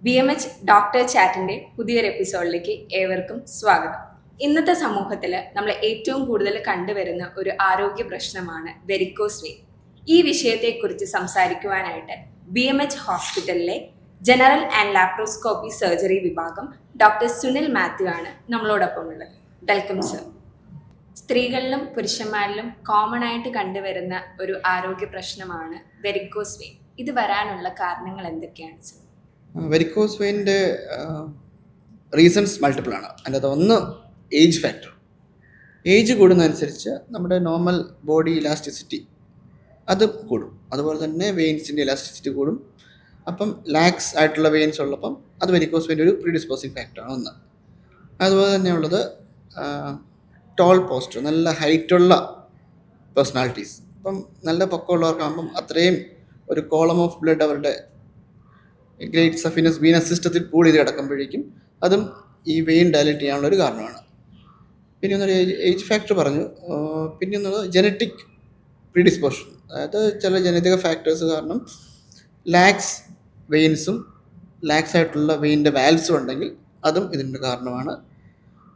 BMH doctor ചാറ്റിൻ്റെ പുതിയൊരു എപ്പിസോഡിലേക്ക് ഏവർക്കും സ്വാഗതം. ഇന്നത്തെ സമൂഹത്തിൽ നമ്മൾ ഏറ്റവും കൂടുതൽ കണ്ടുവരുന്ന ഒരു ആരോഗ്യ പ്രശ്നമാണ് വെരിക്കോസ് വെയിൻ. ഈ വിഷയത്തെക്കുറിച്ച് സംസാരിക്കുവാനായിട്ട് BMH ഹോസ്പിറ്റലിലെ ജനറൽ ആൻഡ് ലാപ്രോസ്കോപ്പി സർജറി വിഭാഗം ഡോക്ടർ സുനിൽ മാത്യു ആണ് നമ്മളോടൊപ്പം ഉള്ളത്. Welcome sir. സ്ത്രീകളിലും പുരുഷന്മാരിലും കോമൺ ആയിട്ട് കണ്ടുവരുന്ന ഒരു ആരോഗ്യ പ്രശ്നമാണ് വെരിക്കോസ് വെയിൻ. ഇത് വരാനുള്ള കാരണങ്ങൾ എന്തൊക്കെയാണ് സർ? വെരിക്കോസ് വെയിൻ്റെ റീസൺസ് മൾട്ടിപ്പിൾ ആണ്. അതിനകത്ത് ഒന്ന് ഏജ് ഫാക്ടർ. ഏജ് കൂടുന്നതനുസരിച്ച് നമ്മുടെ നോർമൽ ബോഡി ഇലാസ്റ്റിസിറ്റി അത് കൂടും. അതുപോലെ തന്നെ വെയിൻസിൻ്റെ ഇലാസ്റ്റിസിറ്റി കൂടും. അപ്പം ലാക്സ് ആയിട്ടുള്ള വെയിൻസ് ഉള്ളപ്പം അത് വെരിക്കോസ് വെയിൻ്റെ ഒരു പ്രീഡിസ്പോസിങ് ഫാക്ടറാണ് ഒന്ന്. അതുപോലെ തന്നെ ഉള്ളത് ടോൾ പോസ്റ്റർ, നല്ല ഹൈറ്റുള്ള പേഴ്സണാലിറ്റീസ്. അപ്പം നല്ല പൊക്കമുള്ളവർക്കാകുമ്പം അത്രയും ഒരു കോളം ഓഫ് ബ്ലഡ് അവരുടെ ഗ്രേറ്റ് സഫിനസ് വീനസ് സിസ്റ്റത്തിൽ പൂൾ ചെയ്ത് കിടക്കുമ്പോഴേക്കും അതും ഈ വെയിൻ ഡയലേറ്റ് ചെയ്യാനുള്ള ഒരു കാരണമാണ്. പിന്നെ ഒന്നൊരു ഏജ് ഫാക്ടർ പറഞ്ഞു. പിന്നെ ഒന്നത് ജനറ്റിക് പ്രീഡിസ്പോഷൻ, അതായത് ചില ജനറ്റിക് ഫാക്ടേഴ്സ് കാരണം ലാക്സ് വെയിൻസും ലാക്സ് ആയിട്ടുള്ള വെയിൻ്റെ വാൽവ്സും ഉണ്ടെങ്കിൽ അതും ഇതിൻ്റെ കാരണമാണ്.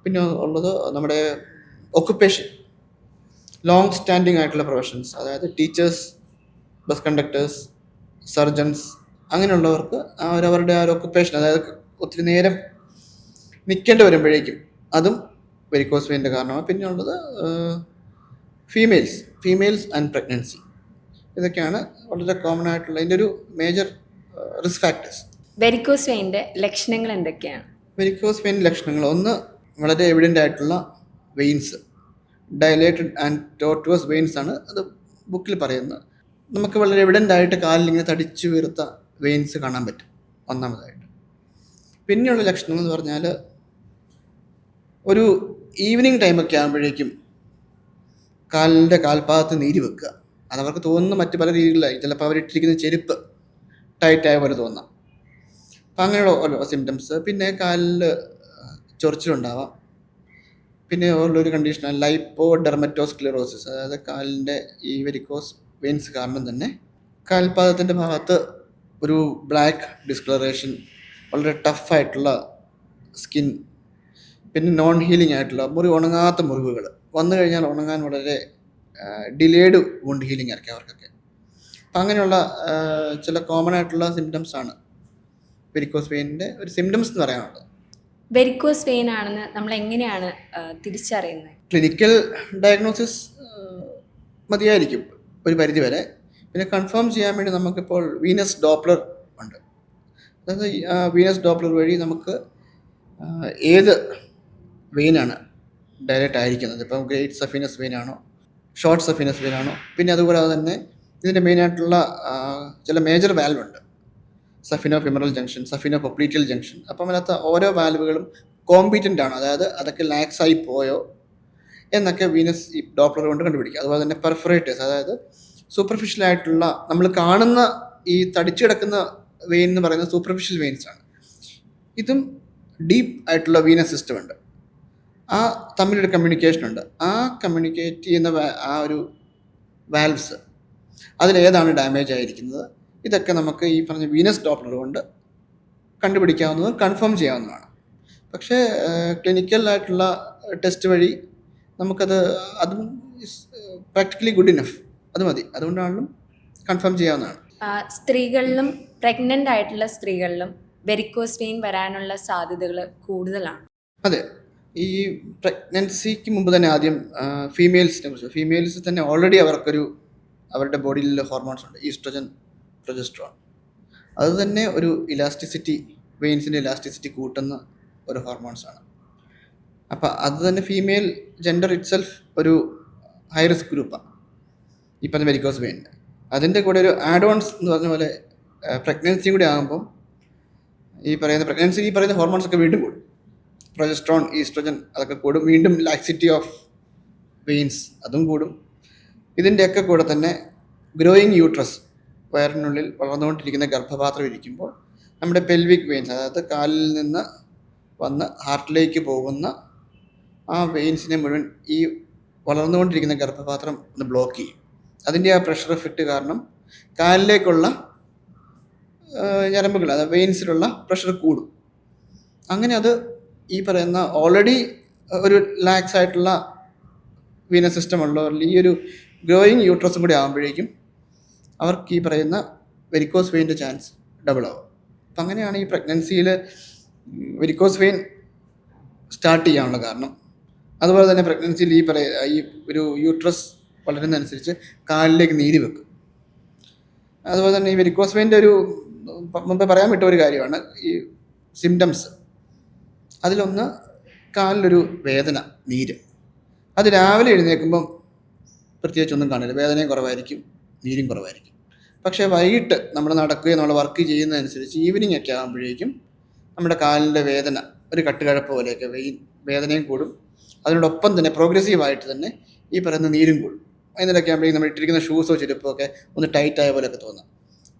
പിന്നെ ഉള്ളത് നമ്മുടെ ഒക്കുപ്പേഷൻ, ലോങ് സ്റ്റാൻഡിങ് ആയിട്ടുള്ള പ്രൊഫഷൻസ്, അതായത് ടീച്ചേഴ്സ്, ബസ് കണ്ടക്ടേഴ്സ്, സർജൻസ്, അങ്ങനെയുള്ളവർക്ക് അവരവരുടെ ആ ഒരു ഒക്കുപ്പേഷൻ, അതായത് ഒത്തിരി നേരം നിൽക്കേണ്ടി വരുമ്പോഴേക്കും അതും വെരിക്കോസ് വെയിൻ്റെ കാരണമാണ്. പിന്നെ ഉള്ളത് ഫീമെയിൽസ് ആൻഡ് പ്രഗ്നൻസി. ഇതൊക്കെയാണ് വളരെ കോമൺ ആയിട്ടുള്ള ഇതിൻ്റെ ഒരു മേജർ റിസ്ക് ഫാക്ടേഴ്സ്. വെരിക്കോസ് വെയിൻ്റെ ലക്ഷണങ്ങൾ എന്തൊക്കെയാണ്? വെരിക്കോസ് വെയിൻ ലക്ഷണങ്ങൾ ഒന്ന്, വളരെ എവിഡൻ്റ് ആയിട്ടുള്ള വെയിൻസ്, ഡയലേറ്റഡ് ആൻഡ് ടോർട്ടുവസ് വെയിൻസ് ആണ് അത് ബുക്കിൽ പറയുന്നത്. നമുക്ക് വളരെ എവിഡൻ്റ് ആയിട്ട് കാലിൽ ഇങ്ങനെ തടിച്ചു വീർത്ത വെയിൻസ് കാണാൻ പറ്റും ഒന്നാമതായിട്ട്. പിന്നെയുള്ള ലക്ഷണങ്ങൾ എന്ന് പറഞ്ഞാൽ ഒരു ഈവനിങ് ടൈമൊക്കെ ആകുമ്പോഴേക്കും കാലിൻ്റെ കാൽഭാഗത്ത് നീര് വെക്കുക. അതവർക്ക് തോന്നുന്ന മറ്റ് പല രീതികളിലായിരിക്കും. ചിലപ്പോൾ അവരിട്ടിരിക്കുന്ന ചെരുപ്പ് ടൈറ്റായ പോലെ തോന്നാം. അപ്പം അങ്ങനെയുള്ള ഓരോ സിംറ്റംസ്. പിന്നെ കാലിൽ ചൊറിച്ചിലുണ്ടാവാം. പിന്നെ ഉള്ളൊരു കണ്ടീഷനാണ് ലൈപ്പോഡെർമറ്റോസ്ക്ലിറോസിസ്, അതായത് കാലിൻ്റെ ഈ വെരിക്കോസ് വെയിൻസ് കാരണം തന്നെ കാൽപാദത്തിൻ്റെ ഭാഗത്ത് ഒരു ബ്ലാക്ക് ഡിസ്കളറേഷൻ, വളരെ ടഫായിട്ടുള്ള സ്കിൻ, പിന്നെ നോൺ ഹീലിംഗ് ആയിട്ടുള്ള ഉണങ്ങാത്ത മുറിവുകൾ വന്നു കഴിഞ്ഞാൽ ഉണങ്ങാൻ വളരെ ഡിലേഡ് വുണ്ട് ഹീലിംഗ് ആയിരിക്കും അവർക്കൊക്കെ. അപ്പം അങ്ങനെയുള്ള ചില കോമൺ ആയിട്ടുള്ള സിംറ്റംസ് ആണ് വെരിക്കോസ് വെയിനിൻ്റെ ഒരു സിംറ്റംസ് എന്ന് പറയാനുള്ളത്. വെരിക്കോസ് വെയിൻ ആണെന്ന് നമ്മൾ എങ്ങനെയാണ് തിരിച്ചറിയുന്നത്? ക്ലിനിക്കൽ ഡയഗ്നോസിസ് മതിയായിരിക്കും ഒരു പരിധി വരെ. പിന്നെ കൺഫേം ചെയ്യാൻ വേണ്ടി നമുക്കിപ്പോൾ വീനസ് ഡോപ്ലർ ഉണ്ട്. അതായത് വീനസ് ഡോപ്ലർ വഴി നമുക്ക് ഏത് വെയിനാണ് ഡയറക്റ്റ് ആയിരിക്കുന്നത്, ഇപ്പം ഗ്രേറ്റ് സഫിനസ് വെയിനാണോ ഷോർട്ട് സഫിനസ് വെയിനാണോ, പിന്നെ അതുപോലെ തന്നെ ഇതിൻ്റെ മെയിനായിട്ടുള്ള ചില മേജർ വാൽവ് ഉണ്ട്, സഫിനോ ഫിമറൽ ജംഗ്ഷൻ, സഫിനോ പൊപ്ലീറ്റിയൽ ജംഗ്ഷൻ. അപ്പം അതിനകത്ത് ഓരോ വാൽവുകളും കോമ്പീറ്റൻ്റ് ആണോ, അതായത് അതൊക്കെ ലാക്സായി പോയോ എന്നൊക്കെ വീനസ് ഈ ഡോപ്ലർ കൊണ്ട് കണ്ടുപിടിക്കുക. അതുപോലെ തന്നെ പെർഫറേറ്റേഴ്സ്, അതായത് സൂപ്പർഫിഷ്യലായിട്ടുള്ള നമ്മൾ കാണുന്ന ഈ തടിച്ചു കിടക്കുന്ന വെയിൻ എന്ന് പറയുന്നത് സൂപ്പർഫിഷ്യൽ വെയിൻസ് ആണ്. ഇതും ഡീപ്പ് ആയിട്ടുള്ള വീനസ് സിസ്റ്റം ഉണ്ട്. ആ തമ്മിലൊരു കമ്മ്യൂണിക്കേഷൻ ഉണ്ട്. ആ കമ്മ്യൂണിക്കേറ്റ് ചെയ്യുന്ന ആ ഒരു വാൽവ്സ് അതിലേതാണ് ഡാമേജ് ആയിരിക്കുന്നത്, ഇതൊക്കെ നമുക്ക് ഈ പറഞ്ഞ വീനസ് ഡോപ്ലർ കൊണ്ട് കണ്ടുപിടിക്കാവുന്നതും കൺഫേം ചെയ്യാവുന്നതാണ്. പക്ഷേ ക്ലിനിക്കലായിട്ടുള്ള ടെസ്റ്റ് വഴി നമുക്കത് അതും പ്രാക്ടിക്കലി ഗുഡ് ഇനഫ്, അത് മതി. അതുകൊണ്ടാണെങ്കിലും കൺഫേം ചെയ്യാവുന്നതാണ്. സ്ത്രീകളിലും പ്രഗ്നൻ്റ് ആയിട്ടുള്ള സ്ത്രീകളിലും വെരിക്കോസ് വെയിൻ വരാനുള്ള സാധ്യതകൾ കൂടുതലാണ്. അതെ, ഈ പ്രഗ്നൻസിക്ക് മുമ്പ് തന്നെ ആദ്യം ഫീമെയിൽസിനെ കുറിച്ച്, ഫീമെയിൽസ് തന്നെ ഓൾറെഡി അവരുടെ ബോഡിയിൽ ഹോർമോൺസ് ഉണ്ട്, ഈസ്ട്രജൻ, പ്രൊജസ്ട്രോൺ. അത് തന്നെ ഒരു ഇലാസ്റ്റിസിറ്റി, വെയിൻസിൻ്റെ ഇലാസ്റ്റിസിറ്റി കൂട്ടുന്ന ഒരു ഹോർമോൺസാണ്. അപ്പോൾ അത് തന്നെ ഫീമെയിൽ ജെൻഡർ ഇറ്റ്സെൽഫ് ഒരു ഹൈ റിസ്ക് ഗ്രൂപ്പാണ് ഈ പറഞ്ഞ വെരിക്കോസ് വെയിനിൻ്റെ. അതിൻ്റെ കൂടെ ഒരു ആഡ് ഓൺസ് എന്ന് പറഞ്ഞ പോലെ പ്രഗ്നൻസിയും കൂടി ആകുമ്പം ഈ പറയുന്ന ഹോർമോൺസ് ഒക്കെ വീണ്ടും കൂടും. പ്രൊജസ്ട്രോൺ, ഈസ്ട്രജൻ അതൊക്കെ കൂടും. വീണ്ടും ലാക്സിറ്റി ഓഫ് വെയിൻസ് അതും കൂടും. ഇതിൻ്റെയൊക്കെ കൂടെ തന്നെ ഗ്രോയിങ് യൂട്രസ്, വയറിനുള്ളിൽ വളർന്നുകൊണ്ടിരിക്കുന്ന ഗർഭപാത്രം ഇരിക്കുമ്പോൾ നമ്മുടെ പെൽവിക് വെയിൻസ്, അതായത് കാലിൽ നിന്ന് വന്ന് ഹാർട്ടിലേക്ക് പോകുന്ന ആ വെയിൻസിനെ മുഴുവൻ ഈ വളർന്നുകൊണ്ടിരിക്കുന്ന ഗർഭപാത്രം ഒന്ന് ബ്ലോക്ക് ചെയ്യും. അതിൻ്റെ ആ പ്രഷർ എഫക്റ്റ് കാരണം കാലിലേക്കുള്ള ഞരമ്പുകൾ, അതായത് വെയിൻസിലുള്ള പ്രഷർ കൂടും. അങ്ങനെ അത് ഈ പറയുന്ന ഓൾറെഡി ഒരു ലാക്സ് ആയിട്ടുള്ള വീനസ് സിസ്റ്റം ഉള്ളവരിൽ ഈ ഒരു ഗ്രോയിങ് യൂട്രസും കൂടി ആകുമ്പോഴേക്കും അവർക്ക് ഈ പറയുന്ന വെരിക്കോസ് വെയിൻ്റെ ചാൻസ് ഡബിൾ ആവും. അപ്പം അങ്ങനെയാണ് ഈ പ്രഗ്നൻസിയിൽ വെരിക്കോസ് വെയിൻ സ്റ്റാർട്ട് ചെയ്യാനുള്ള കാരണം. അതുപോലെ തന്നെ പ്രഗ്നൻസിയിൽ ഈ ഒരു യൂട്രസ് വളരുന്നതനുസരിച്ച് കാലിലേക്ക് നീര് വെക്കും. അതുപോലെ തന്നെ ഈ വെരിക്കോസ് വെയിൻ്റെ ഒരു മുമ്പേ പറയാൻ വിട്ട ഒരു കാര്യമാണ് ഈ സിംറ്റംസ്. അതിലൊന്ന് കാലിലൊരു വേദന, നീര്. അത് രാവിലെ എഴുന്നേൽക്കുമ്പം പ്രത്യേകിച്ചൊന്നും കാണില്ല, വേദനയും കുറവായിരിക്കും, നീരും കുറവായിരിക്കും. പക്ഷേ വൈകിട്ട് നമ്മൾ നടക്കുകയും നമ്മൾ വർക്ക് ചെയ്യുന്നതനുസരിച്ച് ഈവനിങ് ഒക്കെ ആകുമ്പോഴേക്കും നമ്മുടെ കാലിൻ്റെ വേദന ഒരു കട്ടുകഴപ്പ് പോലെയൊക്കെ വേദനയും കൂടും. അതിനോടൊപ്പം തന്നെ പ്രോഗ്രസീവായിട്ട് തന്നെ ഈ പറയുന്ന നീരും കൂടും. അതിനൊക്കെ ആകുമ്പോഴേക്കും നമ്മൾ ഇട്ടിരിക്കുന്ന ഷൂസോ ചെരുപ്പോ ഒക്കെ ഒന്ന് ടൈറ്റ് ആയ പോലെയൊക്കെ തോന്നാം.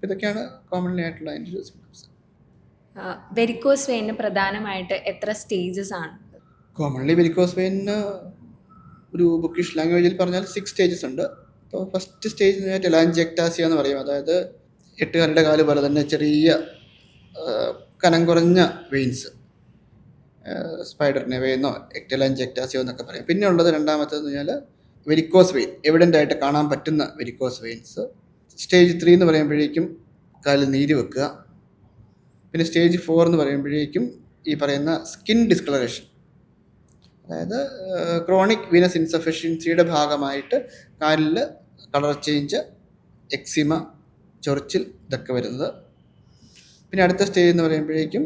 ഇതൊക്കെയാണ് കോമൺലി ആയിട്ടുള്ള അതിൻ്റെ ഒരു സിംറ്റംസ്. വെരിക്കോസ് വെയിന് പ്രധാനമായിട്ട് എത്ര സ്റ്റേജസ് ആണ്? കോമൺലി വെരിക്കോസ് വെയിന് ഒരു ബുക്കിഷ് ലാംഗ്വേജിൽ പറഞ്ഞാൽ 6 സ്റ്റേജസ് ഉണ്ട്. അപ്പോൾ ഫസ്റ്റ് സ്റ്റേജ് ടെലാഞ്ചെക്ടാസിയ എന്ന് പറയും. അതായത് 8 കാലിൻ്റെ കാല് പോലെ തന്നെ ചെറിയ കനം കുറഞ്ഞ വെയിൻസ്, സ്പൈഡറിനെ വെയിനോ ടെലാഞ്ചെക്ടാസിയോ എന്നൊക്കെ പറയും. പിന്നെ ഉള്ളത് രണ്ടാമത്തേന്ന് പറഞ്ഞാൽ വെരിക്കോസ് വെയിൻ, എവിഡൻ്റ് ആയിട്ട് കാണാൻ പറ്റുന്ന വെരിക്കോസ് വെയിൻസ്. സ്റ്റേജ് 3 എന്ന് പറയുമ്പോഴേക്കും കാലിൽ നീര് വെക്കുക. പിന്നെ സ്റ്റേജ് 4 എന്ന് പറയുമ്പോഴേക്കും ഈ പറയുന്ന സ്കിൻ ഡിസ്കളറേഷൻ, അതായത് ക്രോണിക് വീനസ് ഇൻസഫിഷ്യൻസിയുടെ ഭാഗമായിട്ട് കാലിൽ കളർ ചേഞ്ച്, എക്സിമ, ചൊറിച്ചിൽ ഇതൊക്കെ വരുന്നത്. പിന്നെ അടുത്ത സ്റ്റേജ് എന്ന് പറയുമ്പോഴേക്കും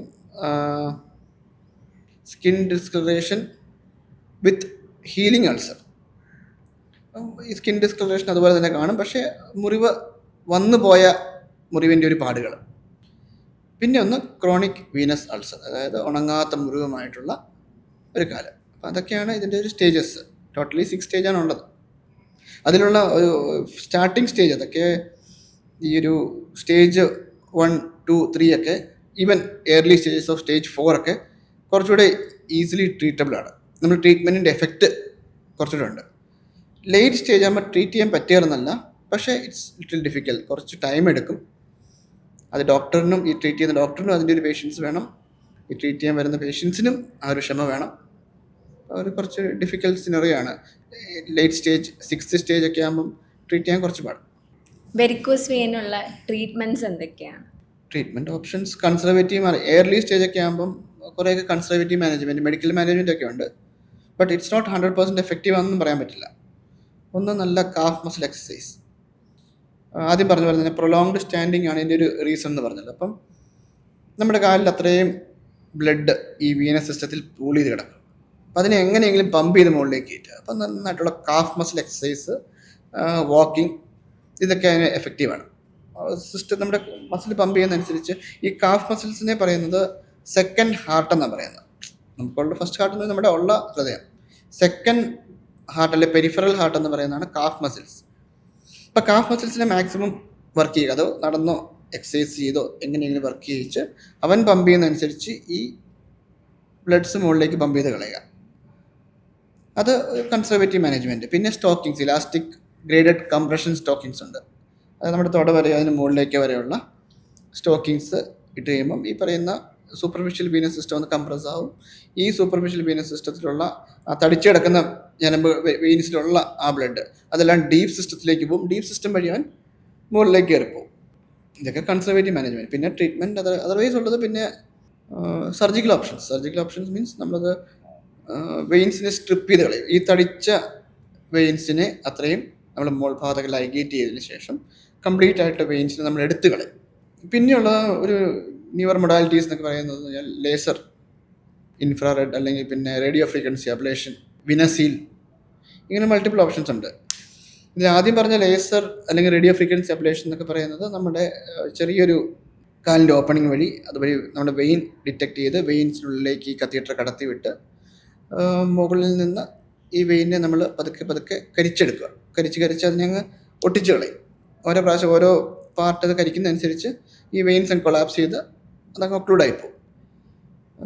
സ്കിൻ ഡിസ്കളറേഷൻ വിത്ത് ഹീലിംഗ് അൾസർ. ഈ സ്കിൻ ഡിസ്കളറേഷൻ അതുപോലെ തന്നെ കാണും, പക്ഷേ മുറിവ് വന്നു പോയ മുറിവിൻ്റെ ഒരു പാടുകൾ. പിന്നെ ഒന്ന് ക്രോണിക് വീനസ് അൾസർ, അതായത് ഉണങ്ങാത്ത മുറിവുമായിട്ടുള്ള ഒരു കാലം. അപ്പോൾ അതൊക്കെയാണ് ഇതിൻ്റെ ഒരു സ്റ്റേജസ്. ടോട്ടലി 6 സ്റ്റേജാണ് ഉള്ളത്. അതിലുള്ള ഒരു സ്റ്റാർട്ടിങ് സ്റ്റേജ് അതൊക്കെ ഈ ഒരു സ്റ്റേജ് 1, 2, 3 ഒക്കെ, even early stages of stage 4 ഒക്കെ കുറച്ചുകൂടെ ഈസിലി ട്രീറ്റബിൾ ആണ്. നമ്മൾ ട്രീറ്റ്മെൻറ്റിൻ്റെ എഫക്റ്റ് കുറച്ചുകൂടെ ഉണ്ട്. ലേറ്റ് സ്റ്റേജ് ആകുമ്പോൾ ട്രീറ്റ് ചെയ്യാൻ പറ്റിയാലെന്നല്ല, പക്ഷേ ഇറ്റ്സ് ലിറ്റിൽ ഡിഫിക്കൽട്ട്, കുറച്ച് ടൈം എടുക്കും. അത് ഡോക്ടറിനും, ഈ ട്രീറ്റ് ചെയ്യുന്ന ഡോക്ടറിനും അതിൻ്റെ ഒരു പേഷ്യൻസ് വേണം, ഈ ട്രീറ്റ് ചെയ്യാൻ വരുന്ന പേഷ്യൻസിനും ആ ഒരു ക്ഷമ വേണം. ഒരു കുറച്ച് ഡിഫിക്കൽട്ട് സിനറിയാണ്. ലേറ്റ് സ്റ്റേജ് 6th സ്റ്റേജ് ഒക്കെ ആകുമ്പം ട്രീറ്റ് ചെയ്യാൻ കുറച്ച് പാടും. വെരിക്കോസ് വെയിനുള്ള ട്രീറ്റ്മെൻറ്റ്സ് എന്തൊക്കെയാണ്? Treatment options conservative, early stage ഒക്കെ ആകുമ്പം കുറേയൊക്കെ കൺസർവേറ്റീവ് മാനേജ്മെൻറ്റ്, മെഡിക്കൽ മാനേജ്മെൻറ്റ് ഒക്കെ ഉണ്ട്. ബട്ട് ഇറ്റ്സ് നോട്ട് 100% എഫക്റ്റീവ് ആണെന്നും പറയാൻ പറ്റില്ല. ഒന്ന് നല്ല കാഫ് മസിൽ എക്സസൈസ്. ആദ്യം പറഞ്ഞ പോലെ തന്നെ പ്രൊലോങ്ഡ് സ്റ്റാൻഡിങ് ആണ് ഇതിൻ്റെ ഒരു റീസൺ എന്ന് പറഞ്ഞത്. അപ്പം നമ്മുടെ കാലിൽ അത്രയും ബ്ലഡ് ഈ വീനസ് സിസ്റ്റത്തിൽ പൂൾ ചെയ്ത് കിടക്കും. അപ്പം അതിനെ എങ്ങനെയെങ്കിലും പമ്പ് ചെയ്ത് മുകളിലേക്ക് കയറ്റുക. അപ്പം നന്നായിട്ടുള്ള കാഫ് മസിൽ എക്സസൈസ്, വാക്കിംഗ്, ഇതൊക്കെ അതിന് എഫക്റ്റീവാണ്. സിസ്റ്റം നമ്മുടെ മസിൽ പമ്പ് ചെയ്യുന്നതനുസരിച്ച് ഈ കാഫ് മസിൽസിനെ പറയുന്നത് സെക്കൻഡ് ഹാർട്ട് എന്നാണ് പറയുന്നത്. നമുക്കുള്ള ഫസ്റ്റ് ഹാർട്ട് എന്ന് നമ്മുടെ ഉള്ള ഹൃദയം. സെക്കൻഡ് ഹാർട്ട് അല്ലെ പെരിഫറൽ ഹാർട്ട് എന്ന് പറയുന്നതാണ് കാഫ് മസിൽസ്. അപ്പോൾ കാഫ് മസിൽസിനെ മാക്സിമം വർക്ക് ചെയ്യുക, അതോ നടന്നോ എക്സസൈസ് ചെയ്തോ എങ്ങനെയെങ്കിലും വർക്ക് ചെയ്യിച്ച് അവൻ പമ്പ് ചെയ്യുന്നതനുസരിച്ച് ഈ ബ്ലഡ്സ് മുകളിലേക്ക് പമ്പ് ചെയ്ത് കളയുക. അത് കൺസർവേറ്റീവ് മാനേജ്മെൻറ്റ്. പിന്നെ stockings, elastic graded compression stockings ഉണ്ട്. അത് നമ്മുടെ തൊട വരെ അതിന് മുകളിലേക്ക് വരെയുള്ള സ്റ്റോക്കിങ്സ് ഇട്ട് കഴിയുമ്പം ഈ പറയുന്ന സൂപ്പർഫിഷ്യൽ വീനസ് സിസ്റ്റം ഒന്ന് കംപ്രസ് ആവും. ഈ സൂപ്പർഫിഷ്യൽ വീനസ് സിസ്റ്റത്തിലുള്ള ആ തടിച്ചു കിടക്കുന്ന ഞരമ്പ് വെയിൻസിലുള്ള ആ ബ്ലഡ് അതെല്ലാം ഡീപ്പ് സിസ്റ്റത്തിലേക്ക് പോകും. ഡീപ്പ് സിസ്റ്റം വഴി അവൻ മുകളിലേക്ക് കയറിപ്പോവും. ഇതൊക്കെ കൺസർവേറ്റീവ് മാനേജ്മെൻറ്റ്. പിന്നെ ട്രീറ്റ്മെൻറ്റ് അതർവൈസ് ഉള്ളത് പിന്നെ surgical options. Surgical options means നമ്മളത് വെയിൻസിനെ സ്ട്രിപ്പ് ചെയ്ത് കളയും. ഈ തടിച്ച വെയിൻസിനെ അത്രയും നമ്മൾ മോൾഭാഗത്തൊക്കെ ലൈഗേറ്റ് ചെയ്തതിന് ശേഷം കംപ്ലീറ്റ് ആയിട്ട് വെയിൻസിനെ നമ്മൾ എടുത്ത് കളയും. പിന്നെയുള്ള ഒരു ന്യൂവർ മൊഡാലിറ്റീസ് എന്നൊക്കെ പറയുന്നത് പറഞ്ഞാൽ ലേസർ, ഇൻഫ്രാറെഡ്, അല്ലെങ്കിൽ പിന്നെ റേഡിയോ ഫ്രീക്വൻസി അബ്ലേഷൻ, വിനസീൽ, ഇങ്ങനെ മൾട്ടിപ്പിൾ ഓപ്ഷൻസ് ഉണ്ട്. ഇതിൽ ആദ്യം പറഞ്ഞ ലേസർ അല്ലെങ്കിൽ റേഡിയോ ഫ്രീക്വൻസി അബ്ലേഷൻ എന്നൊക്കെ പറയുന്നത് നമ്മുടെ ചെറിയൊരു കാലിൻ്റെ ഓപ്പണിംഗ് വഴി അതുവഴി നമ്മുടെ വെയിൻ ഡിറ്റക്ട് ചെയ്ത് വെയിൻസിനുള്ളിലേക്ക് ഈ കത്തീഡ്ര കടത്തി വിട്ട് മുകളിൽ നിന്ന് ഈ വെയിനെ നമ്മൾ പതുക്കെ കരിച്ചെടുക്കുക. കരിച്ച് അതിനെ അങ്ങ് ഒട്ടിച്ച് കളയും. ഓരോ പ്രാവശ്യം ഓരോ പാർട്ട് അത് കരിക്കുന്നതനുസരിച്ച് ഈ വെയിൻസ് അങ്ങ് കൊളാപ്സ് ചെയ്ത് അതങ്ങ് ഒക്ലൂഡ് ആയിപ്പോവും.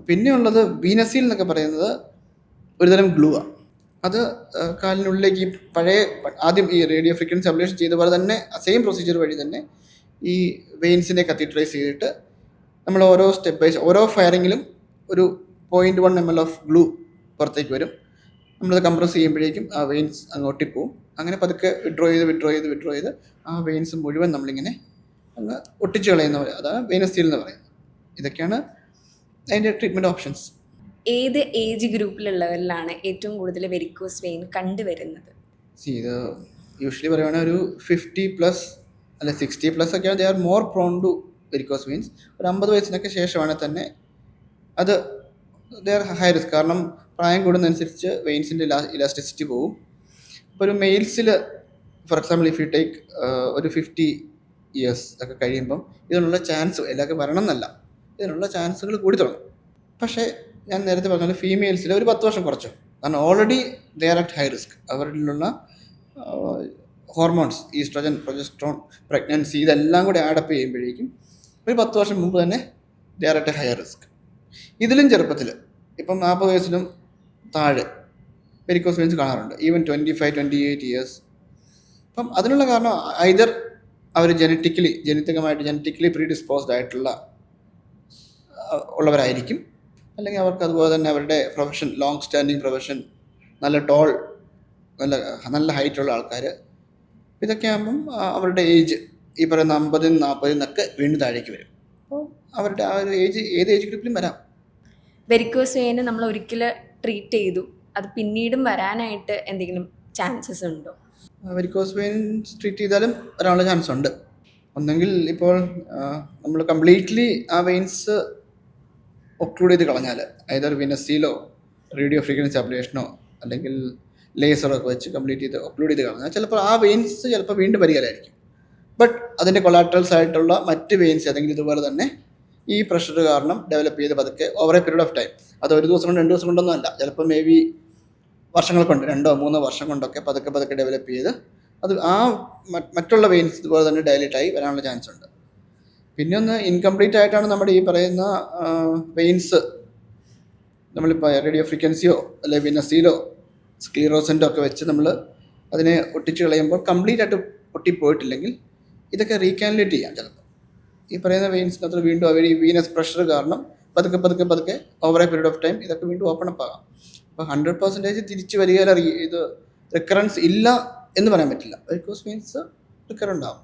പിന്നെ ഉള്ളത് വീനസീൽ എന്നൊക്കെ പറയുന്നത് ഒരുതരം ഗ്ലൂ ആണ്. അത് കാലിനുള്ളിലേക്ക് ഈ പഴയ ആദ്യം ഈ റേഡിയോ ഫ്രീക്വൻസി അബ്ലേഷൻ ചെയ്ത പോലെ തന്നെ സെയിം പ്രൊസീജിയർ വഴി തന്നെ ഈ വെയിൻസിനെ കത്തീഡ്രൈസ് ചെയ്തിട്ട് നമ്മൾ ഓരോ സ്റ്റെപ്പ് ബൈ ഓരോ ഫയറിങ്ങിലും ഒരു 0.1 ml ഓഫ് ഗ്ലൂ പുറത്തേക്ക് വരും. നമ്മളത് കംപ്രസ് ചെയ്യുമ്പോഴേക്കും ആ വെയിൻസ് അങ്ങ് ഒട്ടിപ്പോവും. അങ്ങനെ പതുക്കെ വിഡ്രോ ചെയ്ത് ആ വെയിൻസ് മുഴുവൻ നമ്മളിങ്ങനെ അങ്ങ് ഒട്ടിച്ച് കളയുന്ന, അതാണ് വെയിനസ് സീൽ എന്ന് പറയുന്നത്. ഇതൊക്കെയാണ് അതിൻ്റെ ട്രീറ്റ്മെൻറ്റ് ഓപ്ഷൻസ്. ഏത് ഏജ് ഗ്രൂപ്പിലുള്ളവരിലാണ് ഏറ്റവും കൂടുതൽ വെരിക്കോസ് വെയിൻ കണ്ടുവരുന്നത്? ഇത് യൂഷ്വലി പറയുകയാണെങ്കിൽ ഒരു 50+ അല്ല 60+ ഒക്കെയാണ് they are more prone to varicose veins. ഒരു 50 വയസ്സിനൊക്കെ ശേഷമാണെങ്കിൽ തന്നെ അത് ദേ ആർ ഹൈ റിസ്ക്. കാരണം പ്രായം കൂടുന്നതനുസരിച്ച് വെയിൻസിൻ്റെ ഇലാസ്റ്റിസിറ്റി പോകും. ഇപ്പോൾ ഒരു മെയിൽസിൽ for example if you take ഒരു 50 years ഒക്കെ കഴിയുമ്പം ഇതിനുള്ള ചാൻസ് എല്ലാവർക്കും വരണം എന്നല്ല, ഇതിനുള്ള ചാൻസുകൾ കൂടി തുടങ്ങും. പക്ഷേ ഞാൻ നേരത്തെ പറഞ്ഞ ഫീമെയിൽസിൽ ഒരു 10 വർഷം കുറച്ചു. കാരണം already they are at high risk. അവരിലുള്ള ഹോർമോൺസ്, ഈസ്ട്രോജൻ, പ്രൊജസ്ട്രോൺ, പ്രഗ്നൻസി, ഇതെല്ലാം കൂടി ആഡപ്പ് ചെയ്യുമ്പോഴേക്കും ഒരു 10 വർഷം മുമ്പ് തന്നെ they are at higher risk. ഇതിലും ചെറുപ്പത്തിൽ ഇപ്പം 40 വയസ്സിലും താഴെ വെരിക്കോസ് വെയിൻസ് കാണാറുണ്ട്. Even 25-28 years. അപ്പം അതിനുള്ള കാരണം ഐദർ അവർ ജനറ്റിക്കലി പ്രീഡിസ്പോസ്ഡ് ആയിട്ടുള്ള ഉള്ളവരായിരിക്കും, അല്ലെങ്കിൽ അവർക്ക് അതുപോലെ തന്നെ അവരുടെ പ്രൊഫഷൻ, ലോങ് സ്റ്റാൻഡിങ് പ്രൊഫഷൻ, നല്ല ഹൈറ്റുള്ള ആൾക്കാർ, ഇതൊക്കെ ആകുമ്പം അവരുടെ ഏജ് ഈ പറയുന്ന 50-40 വീണ്ടും താഴേക്ക് വരും. അപ്പോൾ അവരുടെ ആ ഒരു ഏത് ഏജ് ഗ്രൂപ്പിലും വരാം. വെരിക്കോസ് വെയിന് നമ്മൾ ഒരിക്കൽ ട്രീറ്റ് ചെയ്തു, അത് പിന്നീടും വരാനായിട്ട് എന്തെങ്കിലും ചാൻസസ് ഉണ്ടോ? വെരിക്കോസ് വെയിൻസ് ട്രീറ്റ് ചെയ്താലും വരാനുള്ള ചാൻസ് ഉണ്ട്. ഒന്നെങ്കിൽ ഇപ്പോൾ നമ്മൾ കംപ്ലീറ്റ്ലി ആ വെയിൻസ് ഒക്ലൂഡ് ചെയ്ത് കളഞ്ഞാൽ, either വിനസീലോ റേഡിയോ ഫ്രീക്വൻസി അബ്ലേഷനോ അല്ലെങ്കിൽ ലേസറൊക്കെ വെച്ച് കംപ്ലീറ്റ് ചെയ്ത് ഒക്ലൂഡ് ചെയ്ത് കളഞ്ഞാൽ ചിലപ്പോൾ ആ വെയിൻസ് വീണ്ടും വരികയായിരിക്കും. ബട്ട് അതിൻ്റെ കൊളാട്രൽസ് ആയിട്ടുള്ള മറ്റ് വെയിൻസ് ഏതെങ്കിലും ഇതുപോലെ തന്നെ ഈ പ്രഷർ കാരണം ഡെവലപ്പ് ചെയ്ത് പതുക്കെ over A period of time, അത് ഒരു ദിവസം കൊണ്ട് 2 ദിവസം കൊണ്ടൊന്നും അല്ല, ചിലപ്പോൾ മേ ബി വർഷങ്ങൾ കൊണ്ട് 2-3 വർഷം കൊണ്ടൊക്കെ പതുക്കെ ഡെവലപ്പ് ചെയ്ത് അത് ആ മറ്റുള്ള വെയിൻസ് ഇതുപോലെ തന്നെ ഡയലേറ്റായി വരാനുള്ള ചാൻസ് ഉണ്ട്. പിന്നെ ഒന്ന് ഇൻകംപ്ലീറ്റ് ആയിട്ടാണ് നമ്മുടെ ഈ പറയുന്ന വെയിൻസ് നമ്മളിപ്പോൾ റേഡിയോ ഫ്രീക്വൻസിയോ അല്ലെങ്കിൽ വിനസീലോ സ്ക്ലീറോസിൻ്റെ ഒക്കെ വെച്ച് നമ്മൾ അതിനെ ഒട്ടിച്ച് കളയുമ്പോൾ കംപ്ലീറ്റ് ആയിട്ട് ഒട്ടിപ്പോയിട്ടില്ലെങ്കിൽ ഇതൊക്കെ റീകാനുലേറ്റ് ചെയ്യാം. ചിലപ്പോൾ ഈ പറയുന്ന വെയിൻസിനകത്ത് വീണ്ടും അവർ ഈ വീനസ് പ്രഷർ കാരണം പതുക്കെ over A period of time ഇതൊക്കെ വീണ്ടും ഓപ്പൺ അപ്പ് ആകാം. അപ്പോൾ 100% തിരിച്ച് വരിക, ഇത് റിക്കറൻസ് ഇല്ല എന്ന് പറയാൻ പറ്റില്ല. വെരിക്കോസ് വെയിൻസ് റിക്കറൻ്റ് ആവും,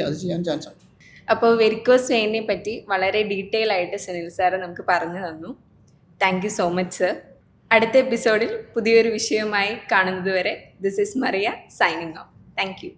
അത് ചെയ്യാൻ ചാൻസ് ഉണ്ട്. അപ്പോൾ വെരിക്കോസ് വെയിനെ പറ്റി വളരെ ഡീറ്റെയിൽ ആയിട്ട് സുനിൽ സാറ് നമുക്ക് പറഞ്ഞു തന്നു. Thank you so much sir. അടുത്ത എപ്പിസോഡിൽ പുതിയൊരു വിഷയവുമായി കാണുന്നത് വരെ this is Mariya signing off. Thank U.